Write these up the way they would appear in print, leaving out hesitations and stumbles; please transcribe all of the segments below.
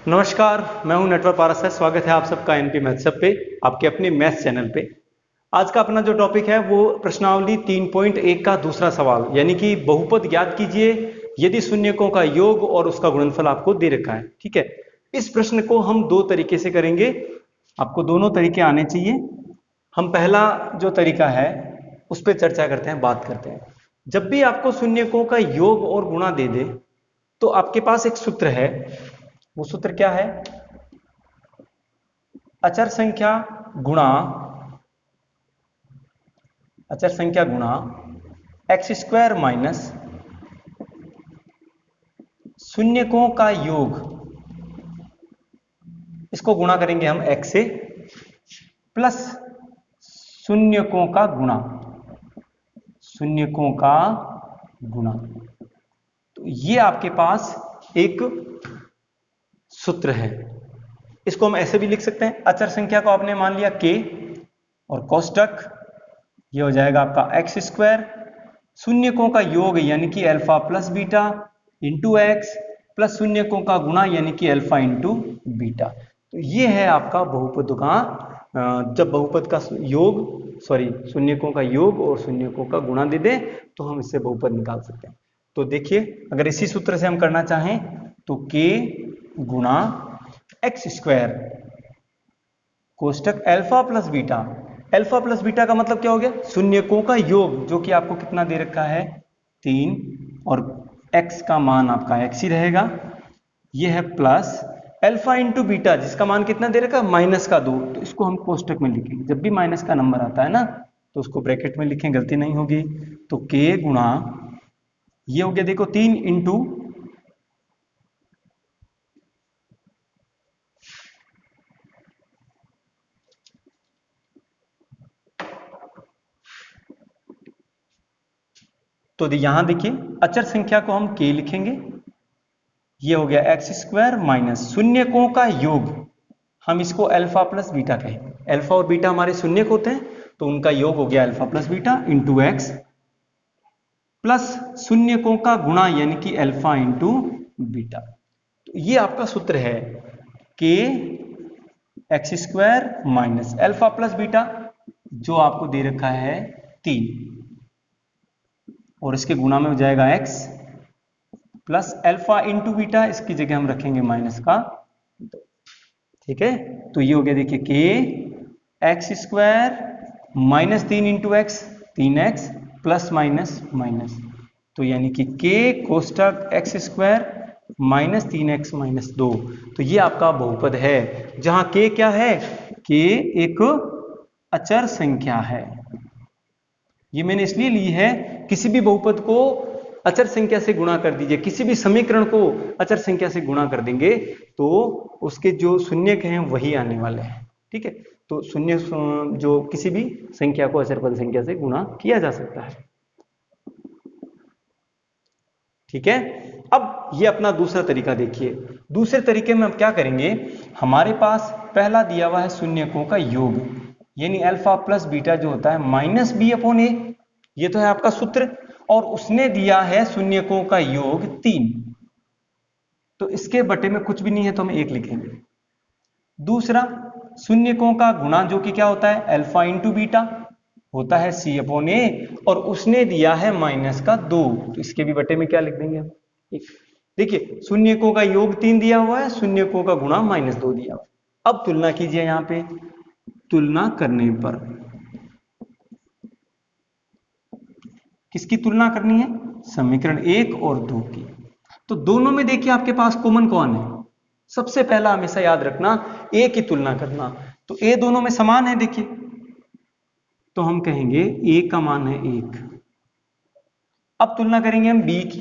नमस्कार, मैं हूं नटवर पारस है। स्वागत है आप सबका एनपी मैथ्स पे, आपके अपने मैथ्स चैनल पे। आज का अपना जो टॉपिक है वो प्रश्नावली 3.1 का दूसरा सवाल, यानी कि बहुपद ज्ञात कीजिए यदि शून्यकों का योग और उसका गुणनफल आपको दे रखा है। ठीक है, इस प्रश्न को हम दो तरीके से करेंगे, आपको दोनों तरीके आने चाहिए। हम पहला जो तरीका है उस पर चर्चा करते हैं, बात करते हैं। जब भी आपको शून्यकों का योग और गुणा दे दे तो आपके पास एक सूत्र है। वो सूत्र क्या है? अचर संख्या गुणा एक्स स्क्वायर माइनस शून्यकों का योग, इसको गुणा करेंगे हम x से, प्लस शून्यकों का गुणा। तो ये आपके पास एक सूत्र है। इसको हम ऐसे भी लिख सकते हैं, अचर संख्या को आपने मान लिया k और कोष्टक, ये हो जाएगा आपका एक्स स्क्वायर, शून्यकों का योग यानी कि alpha plus beta into X, plus शून्यकों का गुणा यानी कि अल्फा इंटू बीटा। तो ये है आपका बहुपद का, जब बहुपद का शून्यकों का योग और शून्यकों का गुणा दे दे तो हम इससे बहुपद निकाल सकते हैं। तो देखिए, अगर इसी सूत्र से हम करना चाहें तो k गुणा एक्स स्क्वायर कोष्टक अल्फा प्लस बीटा का मतलब क्या हो गया? शून्यकों का योग, जो कि आपको कितना दे रखा है 3, और x का मान आपका x ही रहेगा, ये है प्लस अल्फा इंटू बीटा जिसका मान कितना दे रखा है -2। तो इसको हम कोष्टक में लिखेंगे, जब भी माइनस का नंबर आता है ना तो उसको ब्रैकेट में लिखें, गलती नहीं होगी। तो k गुणा, ये हो गया देखो 3 इंटू तो यहां देखिए अचर संख्या को हम k लिखेंगे, ये हो गया एक्स स्क्वायर माइनस शून्यकों का योग, हम इसको अल्फा प्लस बीटा कहेंगे। अल्फा और बीटा हमारे शून्यक होते हैं तो उनका योग हो गया alpha plus beta into X, plus शून्यकों का गुणा यानी कि अल्फा इंटू बीटा। तो ये आपका सूत्र है k X square minus alpha plus beta, जो आपको दे रखा है 3, और इसके गुणा में हो जाएगा x, plus alpha into beta, इसकी जगह हम रखेंगे -2। ठीक है, तो ये हो गया देखिए k X square minus 3 into X 3x plus minus, तो यानी कि k कोष्टक X square minus 3x minus 2। तो ये आपका बहुपद है, जहां k क्या है? k एक अचर संख्या है। ये मैंने इसलिए ली है, किसी भी बहुपद को अचर संख्या से गुणा कर दीजिए, किसी भी समीकरण को अचर संख्या से गुणा कर देंगे तो उसके जो शून्यक हैं वही आने वाले हैं। ठीक है, तो शून्य जो किसी भी संख्या को अचर पद संख्या से गुणा किया जा सकता है। ठीक है, अब ये अपना दूसरा तरीका देखिए। दूसरे तरीके में हम क्या करेंगे, हमारे पास पहला दिया हुआ है शून्यकों का योग, यानी अल्फा प्लस बीटा जो होता है -b/a, ये तो है आपका सूत्र, और उसने दिया है शून्यकों का योग 3, तो इसके बटे में कुछ भी नहीं है तो हम 1 लिखेंगे। दूसरा शून्यकों का गुणा, जो कि क्या होता है अल्फा इंटू बीटा होता है c/a, और उसने दिया है -2, तो इसके भी बटे में क्या लिख देंगे हम 1। देखिए, शून्यकों का योग 3 दिया हुआ है, शून्यकों का गुणा -2 दिया हुआ है। अब तुलना कीजिए, यहां पे तुलना करने पर किसकी तुलना करनी है? समीकरण 1 और 2 की। तो दोनों में देखिए आपके पास कॉमन कौन है? सबसे पहला हमेशा याद रखना a की तुलना करना, तो a दोनों में समान है। देखिए, तो हम कहेंगे a का मान है 1। अब तुलना करेंगे हम b की,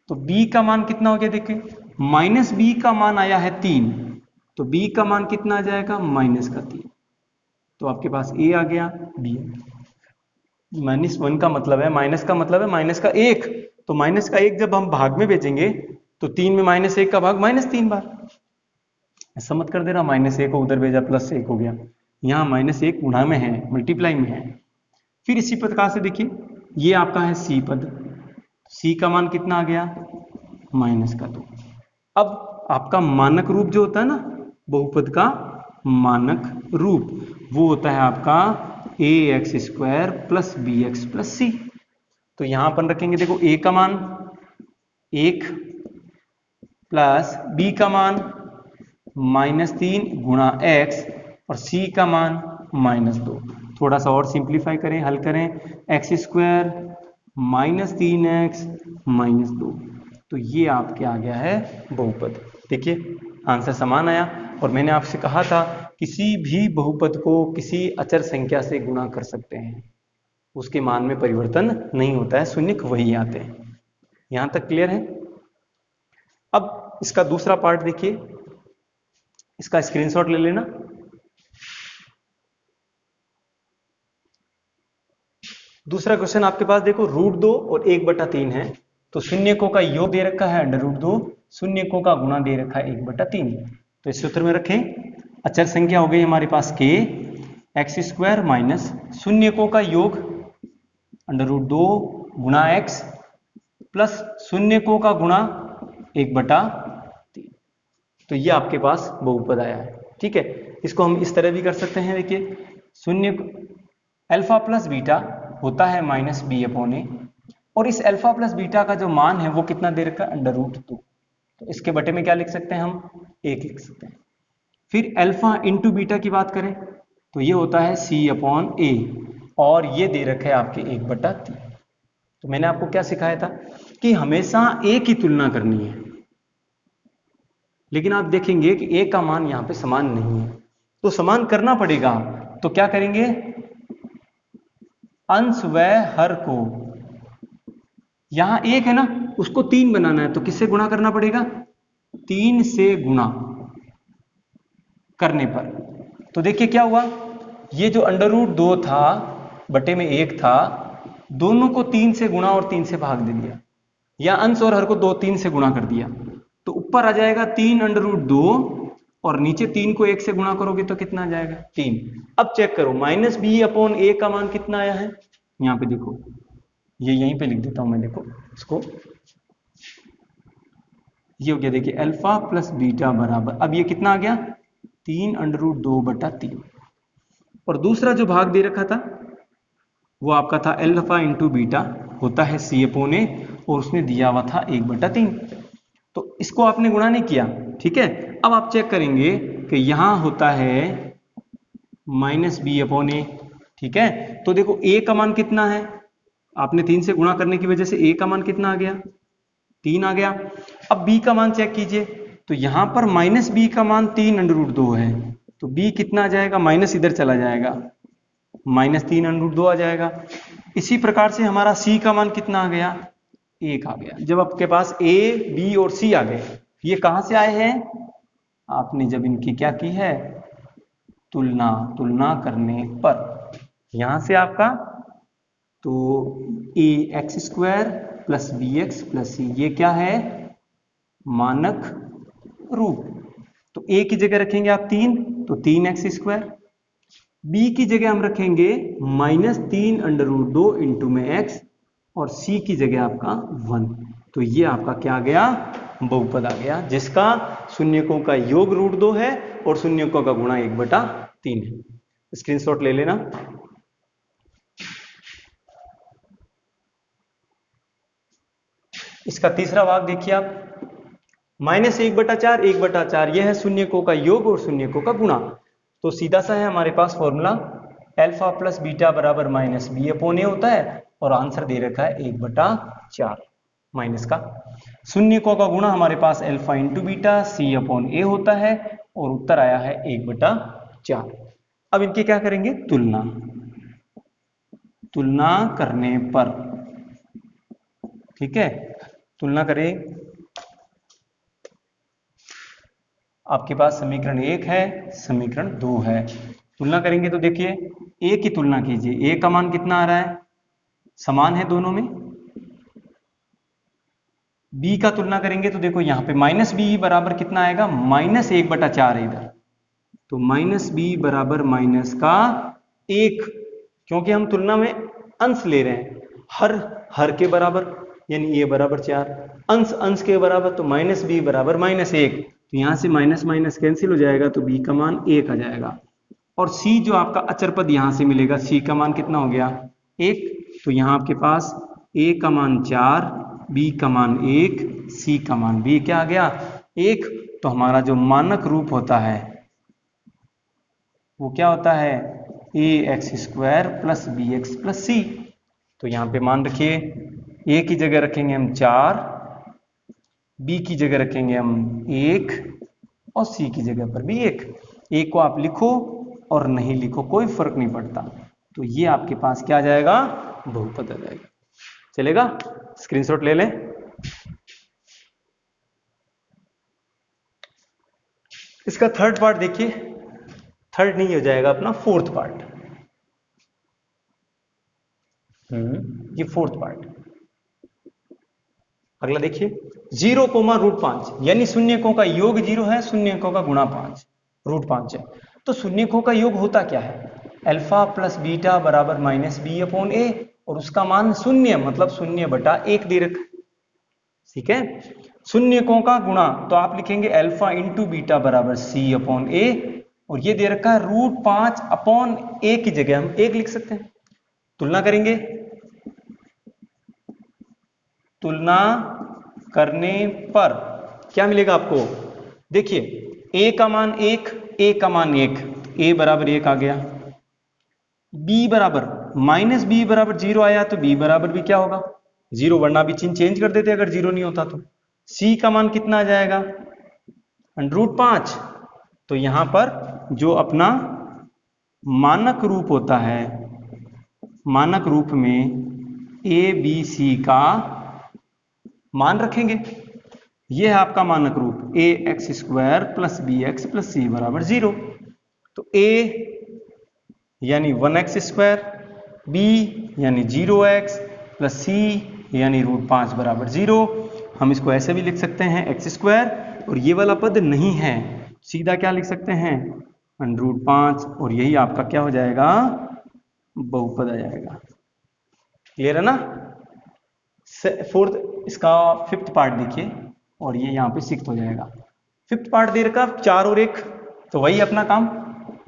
तो b का मान कितना हो गया? देखिए -b का मान आया है 3, तो b का मान कितना आ जाएगा? -3। तो आपके पास a आ गया, b -1 का मतलब है, माइनस का मतलब है माइनस का 1, तो माइनस का 1 जब हम भाग में भेजेंगे तो 3 में -1 का भाग -3 बार। ऐसा मत कर देना, -1 को उधर भेजा +1 हो गया, यहाँ -1 गुणा में है, मल्टीप्लाई में है। फिर इसी प्रकार से देखिए, ये आपका है c पद, c का मान कितना आ गया? -2। अब आपका मानक रूप जो होता है ना, बहुपद का मानक रूप, वो होता है आपका ax² plus bx plus c। तो यहां अपन रखेंगे, देखो a का मान 1 प्लस b का मान -3 गुणा x और c का मान -2। थोड़ा सा और सिंप्लीफाई करें, हल करें, x² -3x -2, तो ये आपके आ गया है बहुपद। देखिए आंसर समान आया। और मैंने आपसे कहा था किसी भी बहुपद को किसी अचर संख्या से गुणा कर सकते हैं, उसके मान में परिवर्तन नहीं होता है, शून्य वही आते हैं। यहां तक क्लियर है? अब इसका दूसरा पार्ट देखिए, इसका स्क्रीनशॉट ले लेना। दूसरा क्वेश्चन आपके पास देखो, √2 और 1/3 है, तो शून्यकों का योग दे रखा है √2, शून्यकों का गुणा दे रखा है 1/3। तो इस सूत्र में रखें, अचर संख्या हो गई हमारे पास k, x² माइनस शून्यकों का योग √2 गुणा x प्लस शून्यकों का गुणा 1/3। तो ये आपके पास बहुपद आया है। ठीक है, इसको हम इस तरह भी कर सकते हैं। देखिए शून्य अल्फा प्लस बीटा होता है -b/a, और इस अल्फा प्लस बीटा का जो मान है वो कितना दे रखा है √2। तो इसके बटे में क्या लिख सकते हैं हम, 1 लिख सकते हैं। फिर अल्फा इंटू बीटा की बात करें तो ये होता है c/a, और ये दे रखा है आपके 1/3। तो मैंने आपको क्या सिखाया था कि हमेशा a की तुलना करनी है, लेकिन आप देखेंगे कि a का मान यहां पे समान नहीं है, तो समान करना पड़ेगा। तो क्या करेंगे, अंश व हर को, यहां 1 है ना, उसको 3 बनाना है, तो किससे गुणा करना पड़ेगा, 3 से गुणा करने पर। तो देखिए क्या हुआ, ये जो √2 था बटे में 1 था, दोनों को 3 से गुणा और 3 से भाग दे दिया, या अंश और हर को 3 से गुणा कर दिया, तो ऊपर आ जाएगा 3√2, और नीचे 3 को 1 से गुणा करोगे तो कितना आ जाएगा, 3। अब चेक करो -b/a का मान कितना आया है, यहां पे देखो, ये यहीं पे लिख देता हूं मैं, देखो इसको, ये हो गया, देखिए अल्फा प्लस बीटा बराबर, अब ये कितना आ गया, 3√2/3। और दूसरा जो भाग दे रखा था वो आपका था अल्फा इंटू बीटा होता है c/a, और उसमें दिया हुआ था 1/3। तो इसको आपने गुणा नहीं किया, ठीक है। अब आप चेक करेंगे कि यहां होता है -b/a, ठीक है। तो देखो a का मान कितना है, आपने 3 से गुणा करने की वजह से a का मान कितना आ गया, 3 आ गया। अब b का मान चेक कीजिए, तो यहां पर -b का मान 3√2 है, तो b कितना आ जाएगा, माइनस इधर चला जाएगा, -3√2 आ जाएगा। इसी प्रकार से हमारा c का मान कितना आ गया, 1 आ गया। जब आपके पास a, b और c आ गए, ये कहां से आए हैं, आपने जब इनकी क्या की है, तुलना करने पर, यहां से आपका, तो ax² plus bx plus c, ये क्या है, मानक रूप। तो a की जगह रखेंगे आप 3, तो 3x², b की जगह हम रखेंगे -3√2 इंटू में x, और c की जगह आपका 1। तो ये आपका क्या आ गया, बहुपद आ गया, जिसका शून्यकों का योग √2 है और शून्यकों का गुणा 1/3 है। स्क्रीनशॉट ले लेना। इसका तीसरा भाग देखिए आप, -1/4 1/4, यह है शून्यकों का योग और शून्यकों का गुणा। तो सीधा सा है हमारे पास फॉर्मूला, अल्फा प्लस बीटा बराबर -b/a होता है, और आंसर दे रखा है 1/4 माइनस का। शून्यकों का गुणा हमारे पास अल्फा इंटू बीटा c/a होता है, और उत्तर आया है 1/4। अब इनकी क्या करेंगे, तुलना करने पर, ठीक है, तुलना करें। आपके पास समीकरण 1 है, समीकरण 2 है, तुलना करेंगे तो देखिए a की तुलना कीजिए, a का मान कितना आ रहा है, समान है दोनों में। b का तुलना करेंगे तो देखो यहां पे -b बराबर कितना आएगा, -1/4 है इधर, तो -b बराबर -1, क्योंकि हम तुलना में अंश ले रहे हैं, हर के बराबर, यानी ए बराबर 4, अंश अंश के बराबर तो माइनस बी बराबर -1, तो यहां से माइनस माइनस कैंसिल हो जाएगा, तो बी का मान 1 आ जाएगा। और सी जो आपका अचर पद यहां से मिलेगा, सी का मान कितना हो गया 1, तो यहां आपके पास ए का मान 4, बी का मान 1, सी का मान भी क्या आ गया 1। तो हमारा जो मानक रूप होता है वो क्या होता है A X square plus B X plus C. तो यहाँ पे मान रखिए ए की जगह रखेंगे हम 4, बी की जगह रखेंगे हम 1 और सी की जगह पर भी 1। ए को आप लिखो और नहीं लिखो कोई फर्क नहीं पड़ता, तो ये आपके पास क्या आ जाएगा बहुपद आ जाएगा। चलेगा, स्क्रीनशॉट ले लें। इसका थर्ड पार्ट देखिए, थर्ड नहीं हो जाएगा अपना फोर्थ पार्ट। ये फोर्थ पार्ट। अगला देखिए 0,5 यानी शून्यकों का योग 0 है, शून्यकों का गुणा 5 √5 है। तो शून्यकों का योग होता क्या है, अल्फा प्लस बीटा बराबर -b/a और उसका मान 0 मतलब 0/1 दे रखा। ठीक है, शून्यकों का गुणा तो आप लिखेंगे अल्फा इंटू बीटा बराबर c/a और ये दे रखा है √5/a की जगह हम 1 लिख सकते हैं। तुलना करेंगे, तुलना करने पर क्या मिलेगा आपको, देखिए a का मान 1, a का मान 1, a बराबर 1 आ गया, b बराबर -b बराबर 0 आया तो b बराबर भी क्या होगा 0, वरना भी चिन्ह चेंज कर देते अगर 0 नहीं होता तो। c का मान कितना आ जाएगा √5। तो यहां पर जो अपना मानक रूप होता है, मानक रूप में a b c का मान रखेंगे। यह है आपका मानक रूप A X square plus B X plus C बराबर 0। तो a यानी 1x स्क्वायर, b यानी 0x प्लस c यानी √5 बराबर 0। हम इसको ऐसे भी लिख सकते हैं x स्क्वायर, और ये वाला पद नहीं है, सीधा क्या लिख सकते हैं √5, और यही आपका क्या हो जाएगा बहुपद आ जाएगा। क्लियर है ना। फोर्थ, इसका फिफ्थ पार्ट देखिए, और ये यहाँ पे सिक्स्थ हो जाएगा। फिफ्थ पार्ट दे रखा 4 और 1, तो वही अपना काम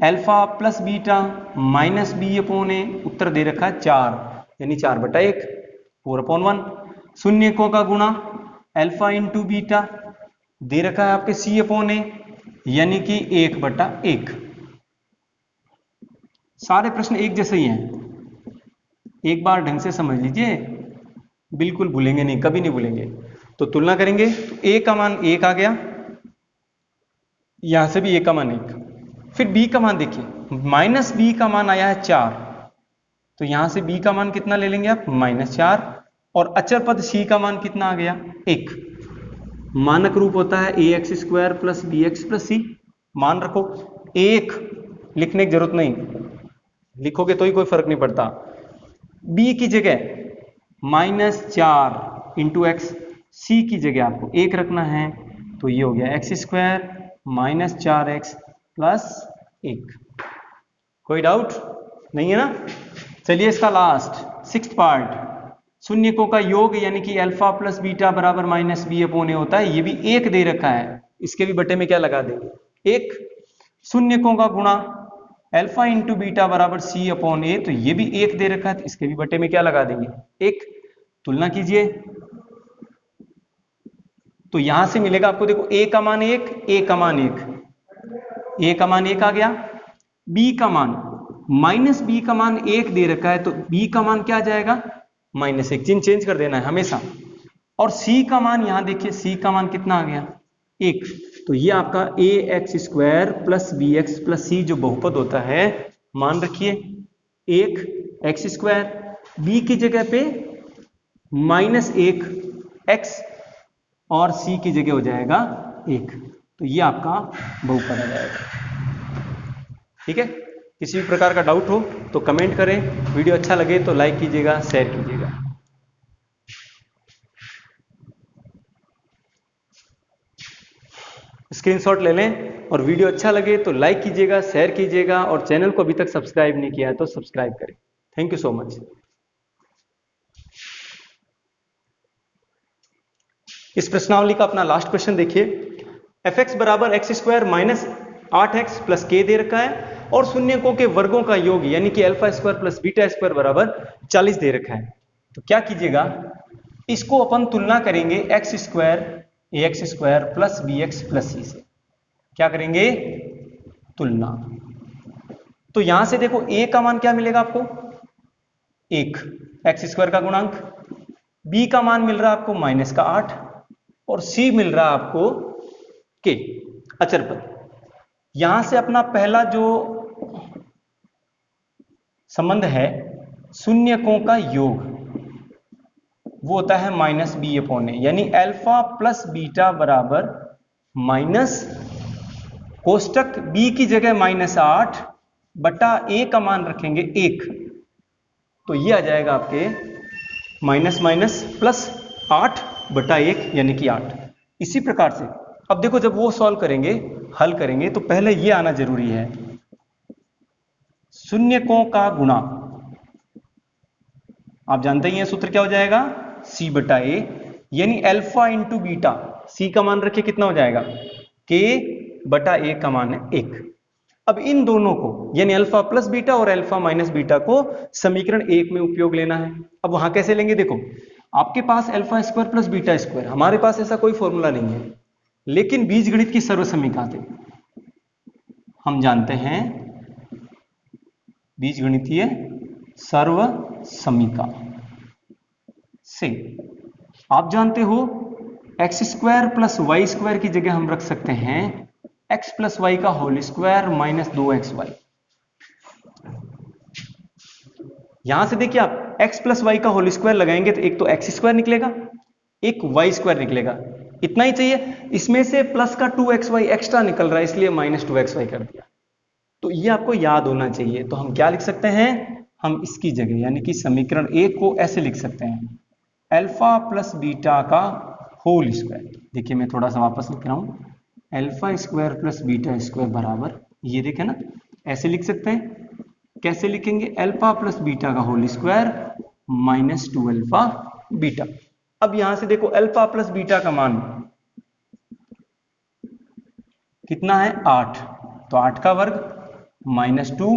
अल्फा प्लस बीटा -b/a, उत्तर दे रखा है 4 यानी 4/1 4/1। शून्यकों का गुणा अल्फा इंटू बीटा दे रखा है आपके c/a यानी कि 1/1। सारे प्रश्न एक जैसे ही हैं, एक बार ढंग से समझ लीजिए, बिल्कुल भूलेंगे नहीं, कभी नहीं भूलेंगे। तो तुलना करेंगे तो a का मान 1 आ गया, यहां से भी a का मान 1, फिर b का मान देखिए -b का मान आया है 4, तो यहां से b का मान कितना ले लेंगे आप -4, और अचर पद c का मान कितना आ गया 1। मानक रूप होता है A X square plus B X plus C. मान रखो 1 लिखने की जरूरत नहीं, लिखोगे तो ही कोई फर्क नहीं पड़ता। b की जगह -4 इंटू एक्स, सी की जगह आपको 1 रखना है, तो ये हो गया एक्स स्क्वायर -4x प्लस 1। कोई डाउट नहीं है ना। चलिए इसका लास्ट सिक्स्थ पार्ट, शून्यकों का योग यानी कि अल्फा प्लस बीटा बराबर -b/a होता है, ये भी 1 दे रखा है, इसके भी बटे में क्या लगा देंगे 1। शून्यकों का गुणा अल्फा इंटू बीटा बराबर c/a, तो ये भी 1 दे रखा है, तो इसके भी बटे में क्या लगा देंगे 1। तुलना कीजिए तो यहां से मिलेगा आपको, देखो a का मान 1, a का मान 1, a का मान 1 आ गया, b का मान -b का मान 1 दे रखा है, तो b का मान क्या आ जाएगा -1, चिन्ह चेंज कर देना है हमेशा। और c का मान यहां देखिए, c का मान कितना आ गया 1, तो ये आपका A X square plus B X plus C जो बहुपद होता है, मान रखिए 1 एक्स स्क्वायर, b की जगह पे -1 x और c की जगह हो जाएगा 1, तो ये आपका बहुपद आ जाएगा। ठीक है, किसी भी प्रकार का डाउट हो तो कमेंट करें, वीडियो अच्छा लगे तो लाइक कीजिएगा, शेयर कीजिएगा। स्क्रीनशॉट ले लें, और वीडियो अच्छा लगे तो लाइक कीजिएगा, शेयर कीजिएगा, और चैनल को अभी तक सब्सक्राइब नहीं किया है तो सब्सक्राइब करें। Thank you so much. इस प्रश्नावली का अपना लास्ट क्वेश्चन देखिए। fx बराबर x square minus 8x plus के दे रखा है और शून्यकों के वर्गों का योग यानी कि alpha square plus beta square बराबर 40 दे रखा है। तो क्या कीजिएगा, इसको अपन तुलना करेंगे X square plus B X plus C से। क्या करेंगे, तुलना। तो यहां से देखो a का मान क्या मिलेगा आपको, 1 एक्स स्क्वायर का गुणांक, b का मान मिल रहा है आपको माइनस का 8 और c मिल रहा है आपको k अचर पद। यहां से अपना पहला जो संबंध है शून्यकों का योग वो होता है माइनस बी अपॉन ए, यानी अल्फा प्लस बीटा बराबर माइनस कोष्टक b की जगह माइनस 8 बटा a का मान रखेंगे 1, तो ये आ जाएगा आपके माइनस माइनस प्लस 8 बटा 1 यानी कि 8। इसी प्रकार से अब देखो जब वो सॉल्व करेंगे, हल करेंगे, तो पहले ये आना जरूरी है शून्यकों का गुणा। आप जानते ही हैं सूत्र क्या हो जाएगा, c बटा a, यानी अल्फा इंटू बीटा। c का मान रखिए कितना हो जाएगा, k बटा a का मान है 1। अब इन दोनों को यानी अल्फा प्लस बीटा और अल्फा माइनस बीटा को समीकरण 1 में उपयोग लेना है। अब वहां कैसे लेंगे, देखो आपके पास alpha square plus beta square, हमारे पास ऐसा कोई फॉर्मूला नहीं है, लेकिन बीजगणित की सर्वसमीका से हम जानते हैं, बीजगणितीय सर्वसमीका से आप जानते हो x square plus y square की जगह हम रख सकते हैं एक्स प्लस वाई का होल स्क्वायर माइनस 2xy। यहां से देखिए आप x प्लस वाई का होल स्क्वायर लगाएंगे तो एक तो एक्स स्क्वायर निकलेगा, एक वाई स्क्वायर निकलेगा, इतना ही चाहिए। इसमें से प्लस का 2xy एक्स्ट्रा निकल रहा है इसलिए माइनस 2xy कर दिया। तो ये आपको याद होना चाहिए। तो हम क्या लिख सकते हैं, हम इसकी जगह यानी कि समीकरण 1 को ऐसे लिख सकते हैं, अल्फा प्लस बीटा का होल स्क्वायर। देखिए मैं थोड़ा सा वापस लिख रहा हूं, alpha square plus beta square बराबर, ये देखें ना, ऐसे लिख सकते हैं। कैसे लिखेंगे, अल्फा प्लस बीटा का whole square minus 2 alpha beta. अब यहां से देखो अल्फा प्लस बीटा का मान कितना है, 8, तो 8 का वर्ग माइनस 2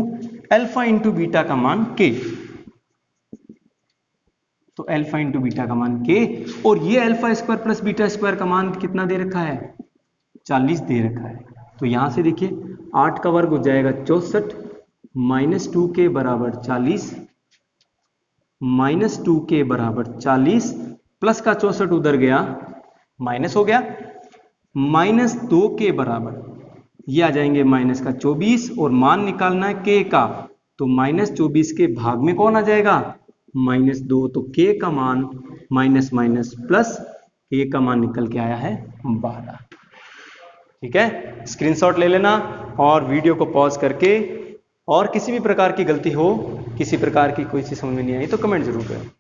अल्फा इंटू बीटा का मान k, तो अल्फा इंटू बीटा का मान k, और ये alpha square plus beta square का मान कितना दे रखा है, 40 दे रखा है। तो यहां से देखिए 8 का वर्ग हो जाएगा 64 माइनस 2k बराबर 40, माइनस 2k बराबर 40, प्लस का 64 उधर गया माइनस हो गया, माइनस 2k बराबर ये आ जाएंगे माइनस का 24, और मान निकालना है k का, तो माइनस 24 के भाग में कौन आ जाएगा, माइनस 2, तो k का मान माइनस माइनस प्लस k का मान निकल के आया है 12। ठीक है, स्क्रीनशॉट ले लेना और वीडियो को पॉज करके, और किसी भी प्रकार की गलती हो, किसी प्रकार की कोई चीज समझ में नहीं आई तो कमेंट जरूर करें।